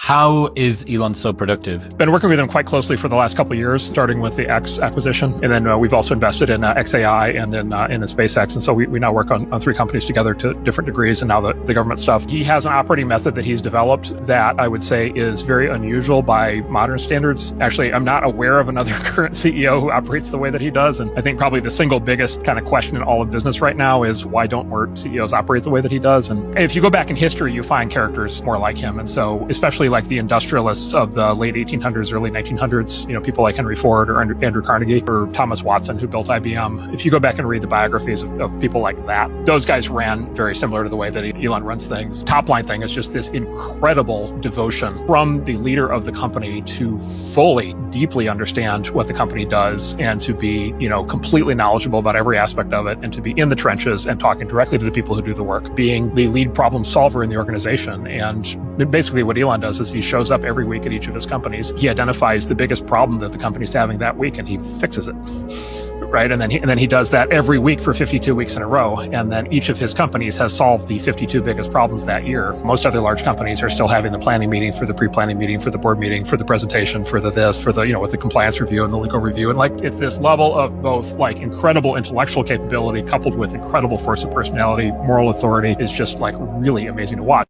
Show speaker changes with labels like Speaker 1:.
Speaker 1: How is Elon so productive?
Speaker 2: Been working with him quite closely for the last couple of years, starting with the X acquisition. And then we've also invested in XAI and in the SpaceX. And so we now work on three companies together to different degrees, and now the government stuff. He has an operating method that he's developed that I would say is very unusual by modern standards. Actually, I'm not aware of another current CEO who operates the way that he does. And I think probably the single biggest kind of question in all of business right now is why don't more CEOs operate the way that he does? And if you go back in history, you find characters more like him. And so especially like the industrialists of the late 1800s, early 1900s, people like Henry Ford or Andrew Carnegie or Thomas Watson, who built IBM. If you go back and read the biographies of people like that, those guys ran very similar to the way that Elon runs things. Top line thing is just this incredible devotion from the leader of the company to fully, deeply understand what the company does and to be, completely knowledgeable about every aspect of it and to be in the trenches and talking directly to the people who do the work, being the lead problem solver in the organization. And basically what Elon does is he shows up every week at each of his companies. He identifies the biggest problem that the company's having that week and he fixes it. Right. And then he does that every week for 52 weeks in a row. And then each of his companies has solved the 52 biggest problems that year. Most other large companies are still having the planning meeting, for the pre-planning meeting, for the board meeting, for the presentation, for the this, for the, with the compliance review and the legal review. And it's this level of both incredible intellectual capability coupled with incredible force of personality, moral authority is just really amazing to watch.